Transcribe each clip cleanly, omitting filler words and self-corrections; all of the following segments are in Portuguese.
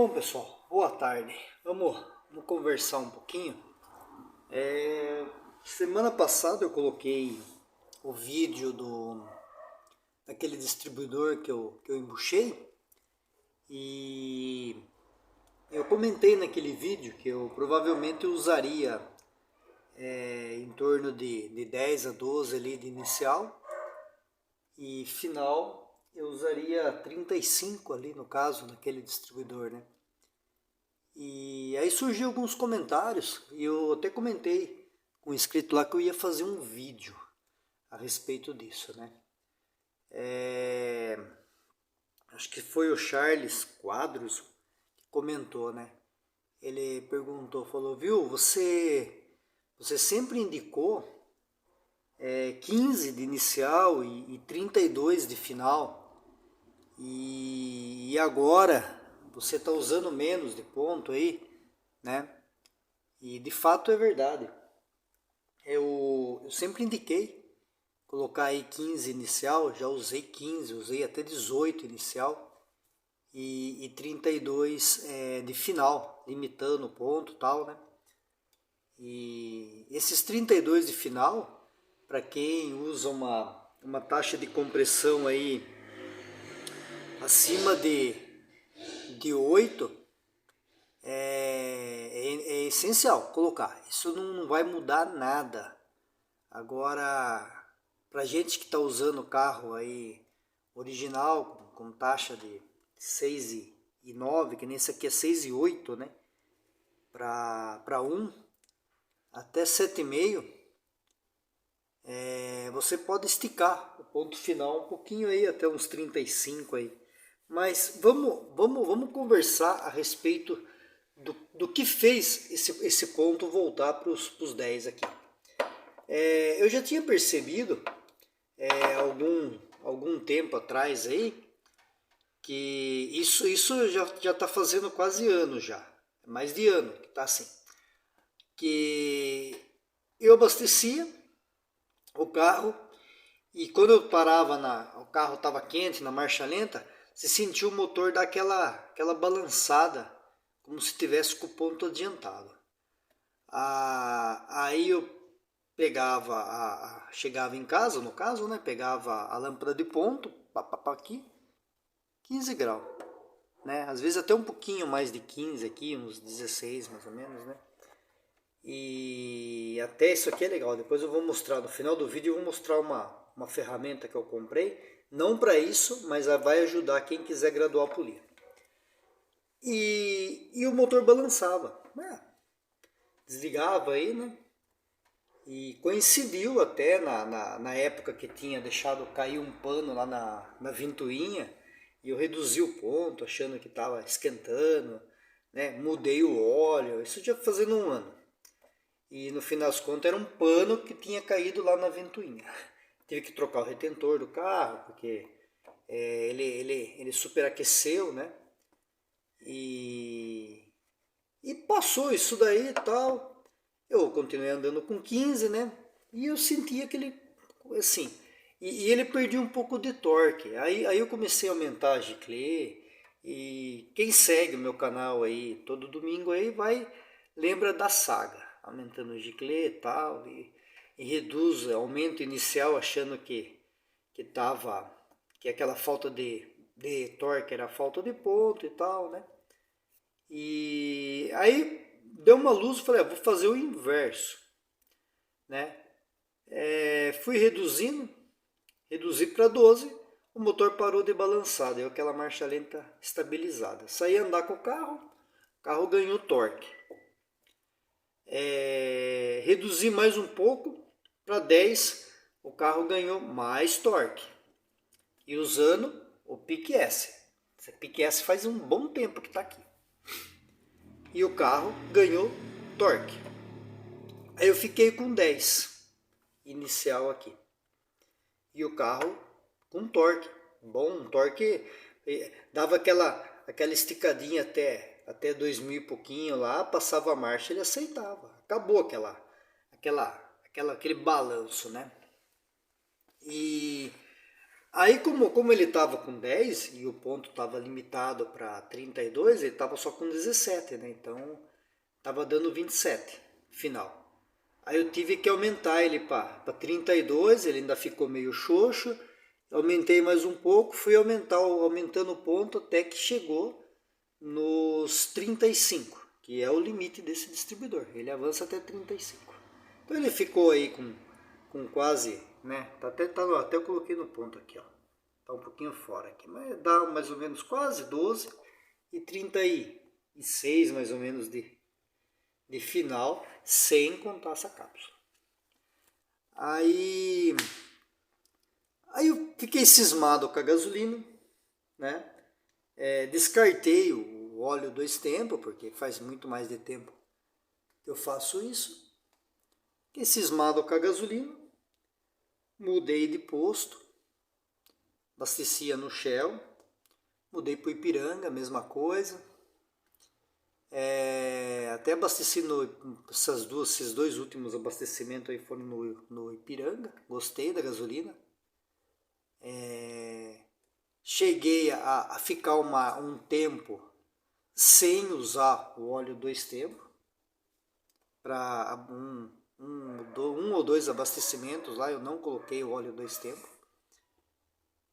Bom, pessoal, boa tarde. Vamos conversar um pouquinho. Semana passada eu coloquei o vídeo daquele distribuidor que eu embuchei e eu comentei naquele vídeo que eu provavelmente usaria em torno de 10 a 12 ali de inicial e final eu usaria 35 ali no caso, naquele distribuidor, né? E aí surgiu alguns comentários e eu até comentei com um inscrito lá que eu ia fazer um vídeo a respeito disso, né? Acho que foi o Charles Quadros que comentou, né? Ele perguntou, falou, viu, você sempre indicou 15 de inicial e 32 de final e agora você está usando menos de ponto aí, né? E de fato é verdade. Eu sempre indiquei colocar aí 15 inicial, já usei 15, usei até 18 inicial e 32 de final, limitando o ponto e tal, né? E esses 32 de final, para quem usa uma taxa de compressão aí acima de 8, é essencial colocar. Isso não vai mudar nada. Agora, para gente que está usando o carro aí original, com taxa de 6,9, que nem esse aqui é 6,8, né? Para 1 até 7,5, você pode esticar o ponto final um pouquinho aí, até uns 35 aí. Mas vamos conversar a respeito do que fez esse ponto voltar para os 10 aqui. Eu já tinha percebido algum tempo atrás aí que isso já está fazendo quase ano já, mais de ano que está assim, que eu abastecia o carro e quando eu parava, o carro estava quente, na marcha lenta, se sentia o motor dar aquela balançada, como se tivesse com o ponto adiantado. Aí eu chegava em casa, no caso, né? Pegava a lâmpada de ponto, aqui, 15 graus, né? Às vezes até um pouquinho mais de 15 aqui, uns 16 mais ou menos, né? E até isso aqui é legal, depois eu vou mostrar, no final do vídeo eu vou mostrar uma ferramenta que eu comprei, não para isso, mas vai ajudar quem quiser graduar a polir. E o motor balançava, né? Desligava aí, né? E coincidiu até na época que tinha deixado cair um pano lá na ventoinha e eu reduzi o ponto achando que estava esquentando, né? Mudei o óleo, isso já fazendo um ano. E no fim das contas era um pano que tinha caído lá na ventoinha. Tive que trocar o retentor do carro porque ele superaqueceu, né? E passou isso daí e tal. Eu continuei andando com 15, né? E eu sentia aquele, assim, e ele perdia um pouco de torque. Aí eu comecei a aumentar a giclê. E quem segue o meu canal aí todo domingo aí lembra da saga, aumentando o giclê e tal, e reduz, aumento inicial achando que aquela falta de torque era falta de ponto e tal, né? E aí deu uma luz, falei, vou fazer o inverso, né? Fui reduzi para 12, o motor parou de balançar, deu aquela marcha lenta estabilizada. Saí andar com o carro ganhou torque. Reduzi mais um pouco para 10, o carro ganhou mais torque. E usando o Pique S. Esse Pique S faz um bom tempo que está aqui. E o carro ganhou torque. Aí eu fiquei com 10 inicial aqui. E o carro com torque. Bom, torque dava aquela esticadinha até 2000 e pouquinho lá, passava a marcha, ele aceitava. Acabou aquele balanço, né? E Aí como ele estava com 10 e o ponto estava limitado para 32, ele estava só com 17, né? Então estava dando 27 final. Aí eu tive que aumentar ele para 32, ele ainda ficou meio xoxo. Aumentei mais um pouco, fui aumentando o ponto até que chegou nos 35, que é o limite desse distribuidor. Ele avança até 35. Então ele ficou aí com quase, né? Até eu coloquei no ponto aqui, ó. Tá um pouquinho fora aqui, mas dá mais ou menos quase 12 e 36 mais ou menos de final, sem contar essa cápsula. Aí eu fiquei cismado com a gasolina, né? Descartei o óleo 2 tempos, porque faz muito mais de tempo que eu faço isso. Fiquei cismado com a gasolina, mudei de posto, abastecia no Shell, mudei para o Ipiranga, mesma coisa. Até abasteci esses dois últimos abastecimentos aí foram no Ipiranga, gostei da gasolina. Cheguei a ficar um tempo sem usar o óleo 2 tempos, para um ou dois abastecimentos lá eu não coloquei o óleo 2 tempos.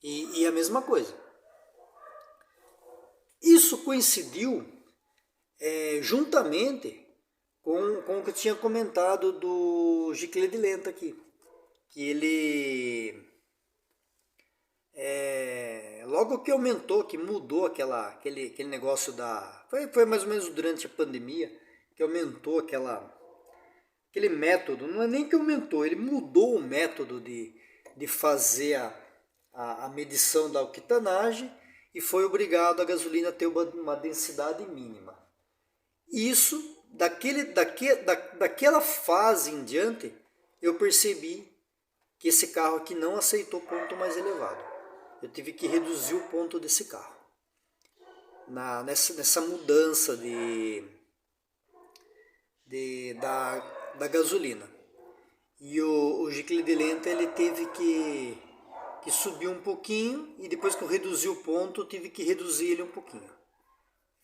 E a mesma coisa. Isso coincidiu juntamente com o que eu tinha comentado do giclê de lenta aqui. Que ele... logo que aumentou, que mudou aquele negócio da... Foi mais ou menos durante a pandemia que aumentou aquele método. Não é nem que aumentou, ele mudou o método de fazer a medição da octanagem e foi obrigado a gasolina a ter uma densidade mínima. Isso, daquela fase em diante, eu percebi que esse carro aqui não aceitou ponto mais elevado. Eu tive que reduzir o ponto desse carro. Nessa mudança da gasolina. E o giclê de lenta ele teve que subir um pouquinho, e depois que eu reduzi o ponto, eu tive que reduzir ele um pouquinho.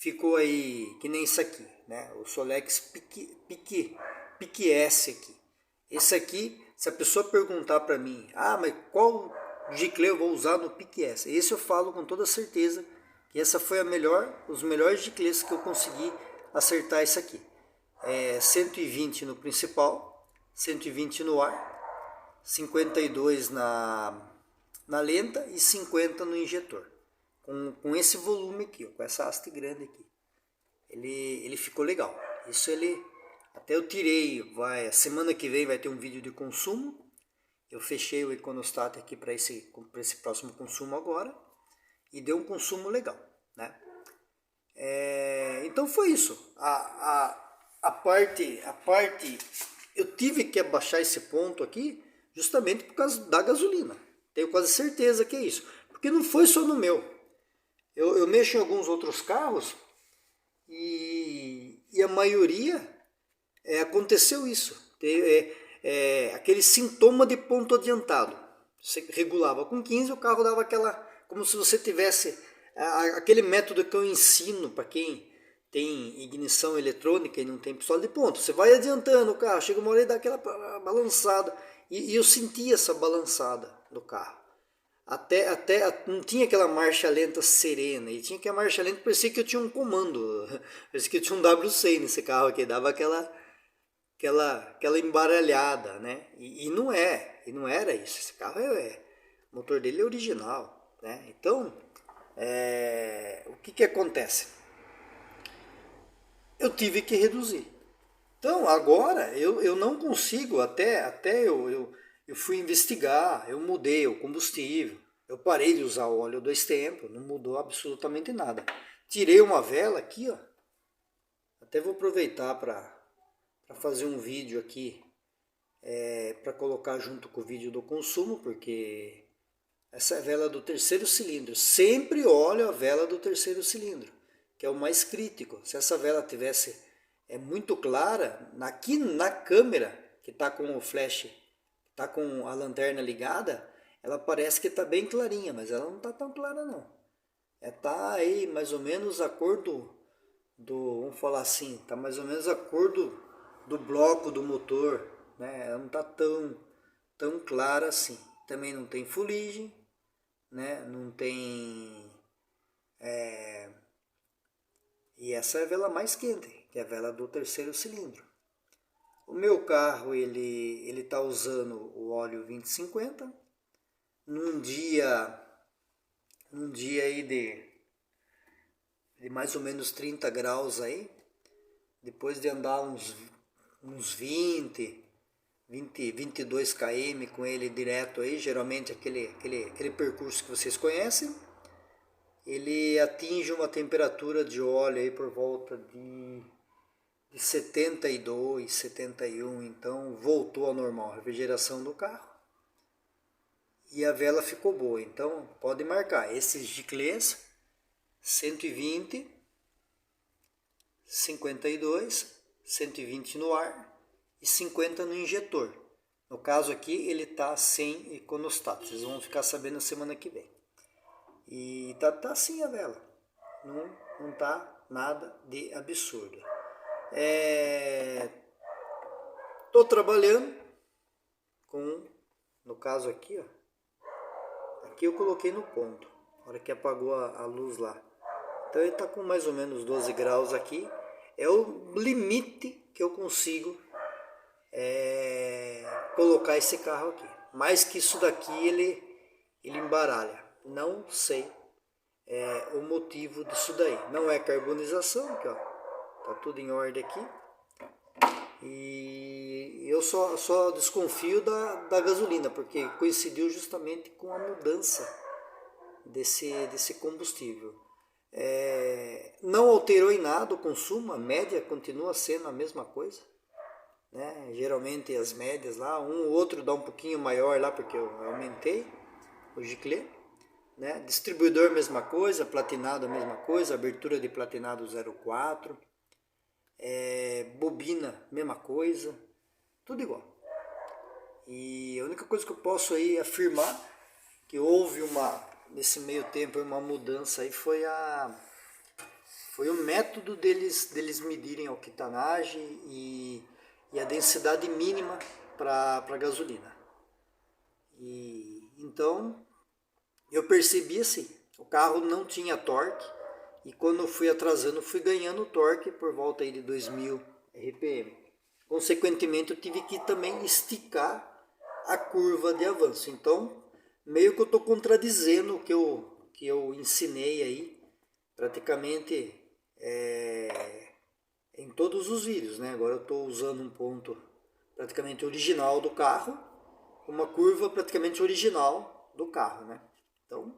Ficou aí que nem isso aqui, né? O Solex Pique S aqui. Esse aqui, se a pessoa perguntar para mim, mas qual giclê eu vou usar no Pique S? Esse eu falo com toda certeza que essa foi os melhores giclês que eu consegui acertar isso aqui. 120 no principal, 120 no ar, 52 na lenta e 50 no injetor. Com esse volume aqui, com essa haste grande aqui. Ele ficou legal. Isso até eu tirei, a semana que vem vai ter um vídeo de consumo. Eu fechei o econostat aqui para esse próximo consumo agora. E deu um consumo legal, né? Então foi isso. A parte, eu tive que abaixar esse ponto aqui justamente por causa da gasolina. Tenho quase certeza que é isso. Porque não foi só no meu. Eu mexo em alguns outros carros e a maioria aconteceu isso. Aquele sintoma de ponto adiantado. Você regulava com 15, o carro dava como se você tivesse aquele método que eu ensino para quem tem ignição eletrônica e não tem pistola de ponto. Você vai adiantando o carro, chega uma hora e dá aquela balançada. E eu senti essa balançada do carro. Até não tinha aquela marcha lenta serena, e tinha que a marcha lenta, parecia que eu tinha um comando, parecia que eu tinha um WC nesse carro aqui, dava aquela embaralhada, né? E não era isso. Esse carro o motor dele é original, né? Então, o que acontece? Eu tive que reduzir. Então agora eu não consigo, até eu fui investigar, eu mudei o combustível, eu parei de usar o óleo 2 tempos, não mudou absolutamente nada. Tirei uma vela aqui, ó. Até vou aproveitar para fazer um vídeo aqui, para colocar junto com o vídeo do consumo, porque essa é a vela do terceiro cilindro. Sempre olho a vela do terceiro cilindro, que é o mais crítico. Se essa vela tivesse muito clara, aqui na câmera, que está com o flash, está com a lanterna ligada, ela parece que está bem clarinha, mas ela não está tão clara não. Tá aí mais ou menos a cor vamos falar assim, tá mais ou menos a cor do bloco do motor, né? Ela não está tão clara assim. Também não tem fuligem, né? Não tem... E essa é a vela mais quente, que é a vela do terceiro cilindro. O meu carro, ele tá usando o óleo 2050. Num dia aí de mais ou menos 30 graus aí, depois de andar uns 22 km com ele direto aí, geralmente aquele percurso que vocês conhecem, ele atinge uma temperatura de óleo aí por volta de 72, 71, então voltou ao normal a refrigeração do carro e a vela ficou boa. Então pode marcar esses giclês 120, 52, 120 no ar e 50 no injetor. No caso aqui ele está sem econostato, vocês vão ficar sabendo na semana que vem. E tá assim a vela, não tá nada de absurdo. Tô trabalhando com, no caso aqui, ó, aqui eu coloquei no ponto, na hora que apagou a luz lá. Então ele tá com mais ou menos 12 graus aqui, é o limite que eu consigo colocar esse carro aqui. Mais que isso daqui ele embaralha. Não sei o motivo disso daí. Não é carbonização, aqui, ó, tá tudo em ordem aqui. E eu só desconfio da gasolina, porque coincidiu justamente com a mudança desse combustível. Não alterou em nada o consumo, a média continua sendo a mesma coisa, né? Geralmente as médias lá, um ou outro dá um pouquinho maior lá porque eu aumentei o giclê, né? Distribuidor mesma coisa, platinado a mesma coisa, abertura de platinado 04, bobina mesma coisa, tudo igual. E a única coisa que eu posso aí afirmar que houve nesse meio tempo uma mudança aí foi o método deles medirem a octanagem e a densidade mínima para gasolina. E então eu percebi assim, o carro não tinha torque e quando eu fui atrasando, fui ganhando torque por volta aí de 2000 RPM. Consequentemente, eu tive que também esticar a curva de avanço. Então, meio que eu estou contradizendo o que eu ensinei aí, praticamente em todos os vídeos, né? Agora eu estou usando um ponto praticamente original do carro, uma curva praticamente original do carro, né? Então,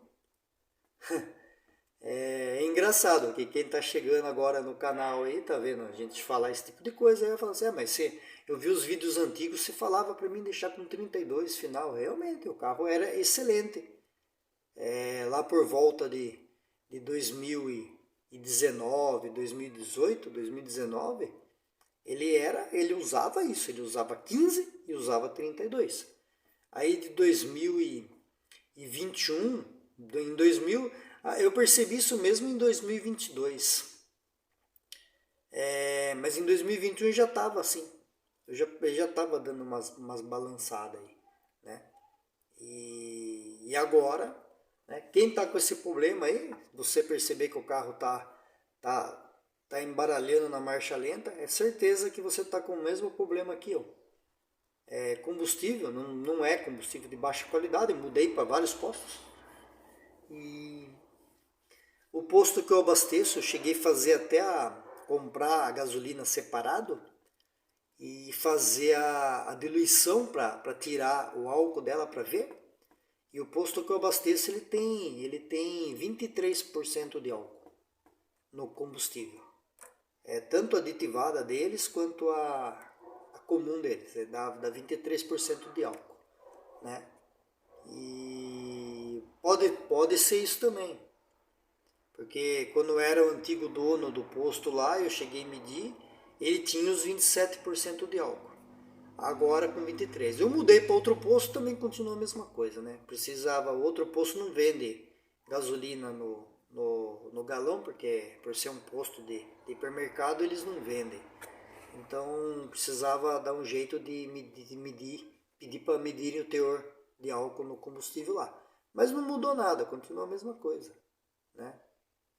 é engraçado que quem está chegando agora no canal aí, tá vendo a gente falar esse tipo de coisa, aí vai falar assim, mas eu vi os vídeos antigos, você falava para mim deixar com 32 final. Realmente, o carro era excelente. Lá por volta de 2019, 2018, 2019, ele usava isso, ele usava 15 e usava 32. Aí de 2021, em 2000, eu percebi isso mesmo em 2022. Mas em 2021 já estava assim, eu já estava dando umas balançadas aí, né? E agora, né, quem está com esse problema aí, você perceber que o carro tá embaralhando na marcha lenta, é certeza que você está com o mesmo problema que eu. Combustível, não é combustível de baixa qualidade, eu mudei para vários postos. E o posto que eu abasteço, eu cheguei a fazer até comprar a gasolina separado e fazer a diluição para tirar o álcool dela para ver. E o posto que eu abasteço, ele tem 23% de álcool no combustível. Tanto a aditivada deles quanto a comum deles, dá 23% de álcool, né? E pode ser isso também. Porque quando era o antigo dono do posto lá, eu cheguei a medir, ele tinha os 27% de álcool. agora com 23. Eu mudei para outro posto, também continua a mesma coisa, né? Precisava, outro posto não vende gasolina no galão, porque por ser um posto de hipermercado eles não vendem. Então precisava dar um jeito de medir, pedir para medirem o teor de álcool no combustível lá. Mas não mudou nada, continua a mesma coisa, né?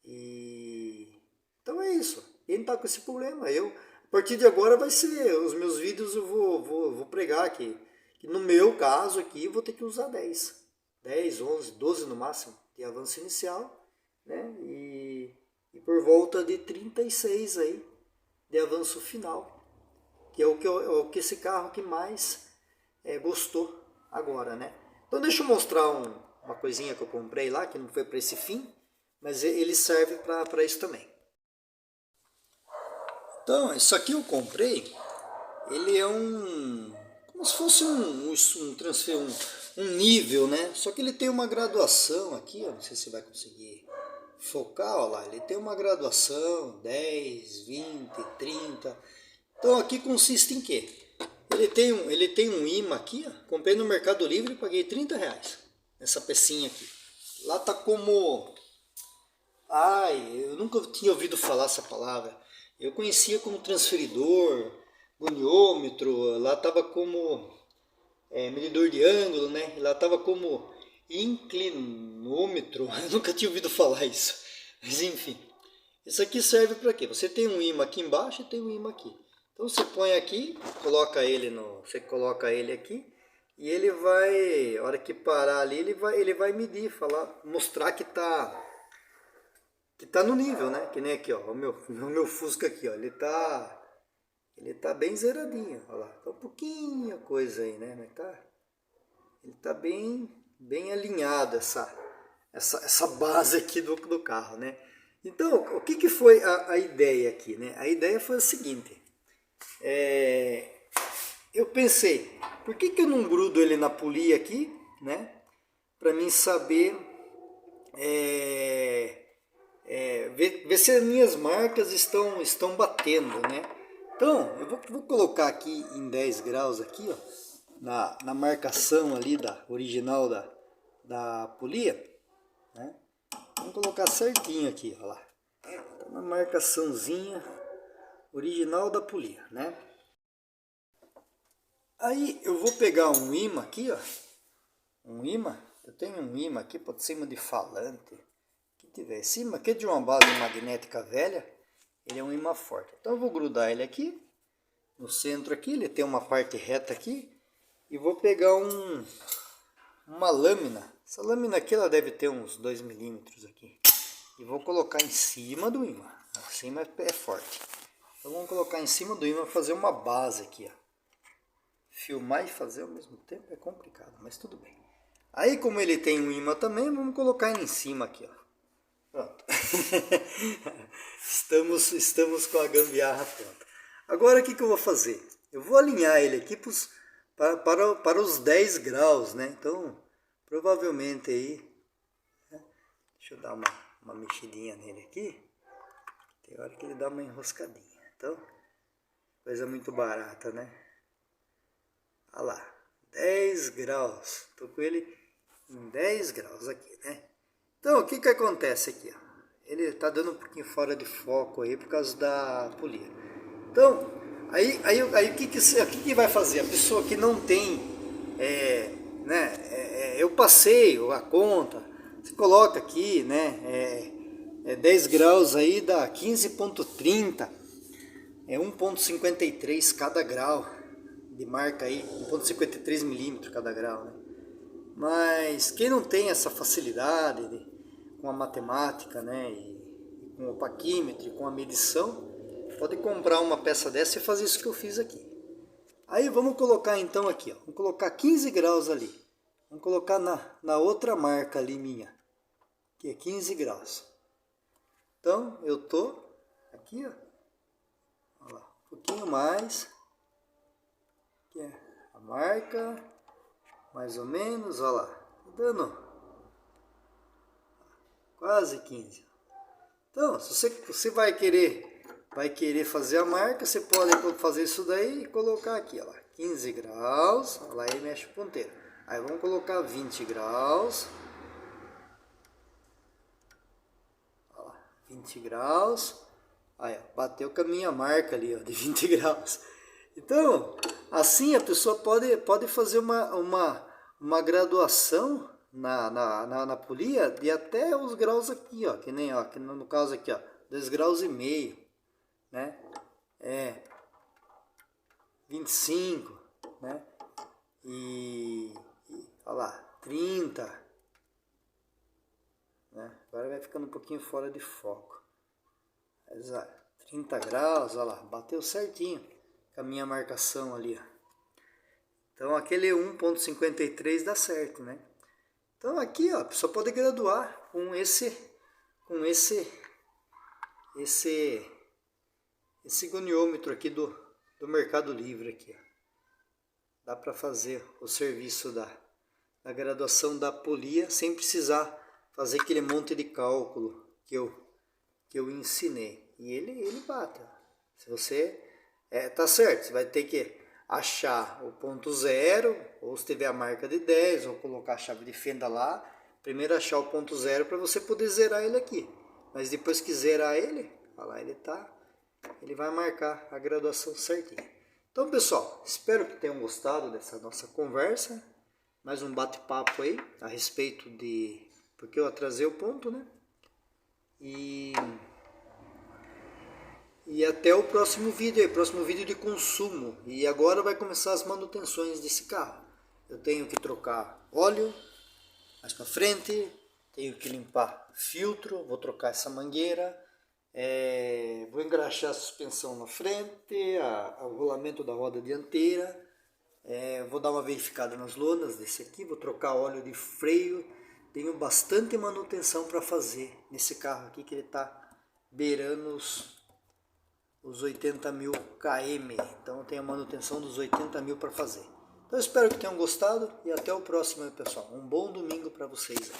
E então é isso. Quem está com esse problema, a partir de agora vai ser, os meus vídeos eu vou pregar que no meu caso aqui eu vou ter que usar 10, 11, 12 no máximo de avanço inicial, né? E por volta de 36 aí de avanço final, que é o que esse carro que mais gostou agora, né? Então deixa eu mostrar uma coisinha que eu comprei lá, que não foi para esse fim, mas ele serve para isso também. Então, isso aqui eu comprei, ele é como se fosse um nível, né? Só que ele tem uma graduação aqui, ó, não sei se vai conseguir focar, ó lá, ele tem uma graduação, 10, 20, 30. Então aqui consiste em quê? Ele tem um imã aqui, ó, comprei no Mercado Livre e paguei R$30 nessa pecinha aqui. Lá tá como... Ai, eu nunca tinha ouvido falar essa palavra. Eu conhecia como transferidor, goniômetro, lá estava como medidor de ângulo, né? Lá estava como inclinômetro, eu nunca tinha ouvido falar isso. Mas enfim, isso aqui serve para quê? Você tem um imã aqui embaixo e tem um imã aqui. Então você põe aqui, você coloca ele aqui e ele vai, a hora que parar ali, ele vai medir, mostrar que tá no nível, né? Que nem aqui, ó, o meu Fusca aqui, ó, ele tá bem zeradinho, ó lá. Tá um pouquinho coisa aí, né? Mas ele tá bem alinhado essa base aqui do carro, né? Então, o que foi a ideia aqui, né? A ideia foi a seguinte, eu pensei, por que eu não grudo ele na polia aqui, né? Para mim saber ver se as minhas marcas estão batendo, né? Então, eu vou colocar aqui em 10 graus aqui, ó, na marcação ali original da polia, né? Vamos colocar certinho aqui, ó lá. Tá na marcaçãozinha original da polia, né? Aí eu vou pegar um imã aqui, ó. Eu tenho um imã aqui, pode ser imã de falante. Que tiver esse imã aqui é de uma base magnética velha, ele é um imã forte. Então eu vou grudar ele aqui, no centro aqui, ele tem uma parte reta aqui. E vou pegar uma lâmina. Essa lâmina aqui ela deve ter uns 2 milímetros aqui. E vou colocar em cima do imã. Acima é forte. Então vamos colocar em cima do imã, fazer uma base aqui, ó. Filmar e fazer ao mesmo tempo é complicado, mas tudo bem. Aí como ele tem um imã também, vamos colocar ele em cima aqui, ó. Pronto. estamos com a gambiarra pronta. Agora o que eu vou fazer? Eu vou alinhar ele aqui para os 10 graus, né? Então, provavelmente aí, né? Deixa eu dar uma mexidinha nele aqui. Tem hora que ele dá uma enroscadinha. Então, coisa muito barata, né? Olha lá, 10 graus. Estou com ele em 10 graus aqui, né? Então, o que acontece aqui, ó? Ele está dando um pouquinho fora de foco aí por causa da polia. Então, aí o que vai fazer? A pessoa que não tem, eu passei a conta, você coloca aqui, né? 10 graus aí dá 15,30, 1,53 cada grau de marca aí, 1,53 milímetros cada grau, né? Mas quem não tem essa facilidade com a matemática, né, e com o paquímetro, e com a medição, pode comprar uma peça dessa e fazer isso que eu fiz aqui. Aí vamos colocar então aqui, ó, vamos colocar 15 graus ali. Vamos colocar na outra marca ali minha, que é 15 graus. Então eu tô aqui, ó, olha lá, um pouquinho mais, que é a marca, mais ou menos, olha lá, dando quase 15. Então, se você vai querer fazer a marca, você pode fazer isso daí e colocar aqui, ó lá, 15 graus, lá ele mexe o ponteiro. Aí vamos colocar 20 graus. Olha lá, 20 graus. Aí, ó, bateu com a minha marca ali, ó, de 20 graus. Então, assim a pessoa pode fazer uma graduação na polia de até os graus aqui, ó, que nem, ó, que no caso aqui, ó, 2,5 graus, né? 25, né? Olha lá, 30, né? Agora vai ficando um pouquinho fora de foco. Exato, 30 graus, olha lá, bateu certinho com a minha marcação ali, ó. Então aquele 1.53 dá certo, né? Então aqui, ó, a pessoa pode graduar com esse goniômetro aqui do Mercado Livre aqui, ó. Dá para fazer o serviço da graduação da polia sem precisar fazer aquele monte de cálculo que eu ensinei. E ele bate. Se você tá certo, você vai ter que achar o ponto zero, ou se tiver a marca de 10, ou colocar a chave de fenda lá. Primeiro achar o ponto zero para você poder zerar ele aqui. Mas depois que zerar ele, olha lá, ele vai marcar a graduação certinho. Então, pessoal, espero que tenham gostado dessa nossa conversa. Mais um bate-papo aí a respeito de porque eu atrasei o ponto, né? E até o próximo vídeo aí, próximo vídeo de consumo. E agora vai começar as manutenções desse carro. Eu tenho que trocar óleo mais para frente, tenho que limpar filtro, vou trocar essa mangueira, vou engraxar a suspensão na frente, o rolamento da roda dianteira, vou dar uma verificada nas lonas desse aqui, vou trocar óleo de freio. Tenho bastante manutenção para fazer nesse carro aqui, que ele está beirando os 80 mil km. Então eu tenho a manutenção dos 80 mil para fazer. Então eu espero que tenham gostado e até o próximo, pessoal. Um bom domingo para vocês.